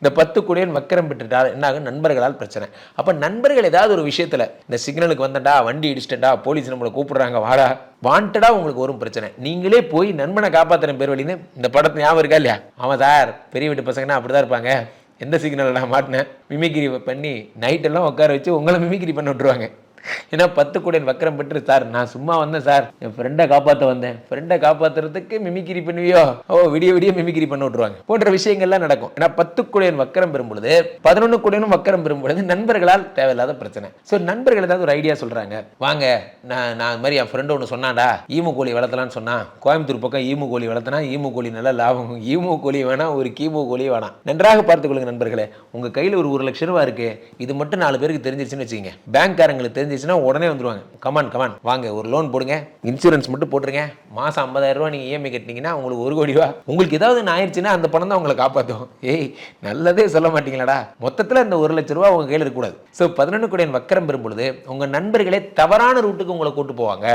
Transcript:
இந்த 10 கோடியன் வக்கரம் பெற்றுட்டால் என்ன ஆகும்? நண்பர்களால் பிரச்சனை. அப்ப நண்பர்கள் ஏதாவது ஒரு விஷயத்துல இந்த சிக்னலுக்கு வந்தடா, வண்டி இடிச்சிட்டா, போலீஸ் நம்மளை கூப்பிடுறாங்க வாடா, வாண்டடா உங்களுக்கு வரும் பிரச்சனை. நீங்களே போய் நண்பனை காப்பாத்துற பேர் வழின்னு இந்த படத்தை ஞாபகம் இருக்கா இல்லையா? ஆமா சார், பெரிய வீட்டு பசங்கன்னா அப்படிதான் இருப்பாங்க. எந்த சிக்னல் நான் மாட்டினேன், மிமிக்ரி பண்ணி நைட் எல்லாம் உட்கார வச்சு உங்களை மிமிக்ரி பண்ண விட்டுருவாங்க. ஏன்னா 10 கோடியன் வக்கரம் பெற்று, சார் நான் சும்மா வந்தேன் சார், என் ஃப்ரெண்டை காப்பாற்ற வந்தேன். ஃப்ரெண்டை காப்பாற்றுறதுக்கு மிமிக்ரி பண்ணுவியோ? ஓ, விடிய விடிய மிமிக்ரி பண்ண விட்டுருவாங்க. போன்ற விஷயங்கள்லாம் நடக்கும். ஏன்னா 10 கோடியன் வக்கரம் பெறும் பொழுது 11 கோடியனும் வக்கரம் பெறும் பொழுது நண்பர்களால் தேவையில்லாத பிரச்சனை. ஸோ நண்பர்கள் ஏதாவது ஒரு ஐடியா சொல்றாங்க, வாங்க நான் இது மாதிரி என் ஃப்ரெண்டு ஒன்று சொன்னாடா, ஈமு கோழி வளர்த்தலான்னு சொன்னா, கோயம்புத்தூர் பக்கம் ஈமு கோழி வளர்த்தனா ஈமு கோழி நல்லா லாபம். ஈமு கோழி வேணாம், ஒரு கீமு கோழி வேணாம். நன்றாக பார்த்துக் கொள்ளுங்க நண்பர்களே. உங்க கையில் ஒரு 1 லட்சம் ரூபாய் இருக்கு, இது மட்டும் 4 பேருக்கு தெரிஞ்சிருச்சுன்னு வச்சுக்கோங்க. பேங்க்காரங்களுக்கு தெரிஞ்சிச்சுன்னா உடனே வந்துருவாங்க. கமான் வாங்க ஒரு லோன் போடுங்க, இன்சூரன்ஸ் மட்டும் போட்டுருங்க, மாசம் 50,000 ரூபாய் நீங்க இஎம்ஐ கட்டினீங்கன்னா உங்களுக்கு 1 கோடி ரூபாய். உங்களுக்கு ஏதாவது ஆயிடுச்சுன்னா அந்த பணம் தான் உங்களை காப்பாற்றும். ஏய், நல்லதே சொல்ல மாட்டீங்களாடா. மொத்தத்தில் இந்த 1 லட்சம் ரூபாய் உங்க கையில் இருக்கக்கூடாது. ஸோ 11 கோடியன் வக்கரம் பெறும் பொழுது உங்க நண்பர்களே தவறான ரூட்டுக்கு உங்களை கூட்டு போவாங்க.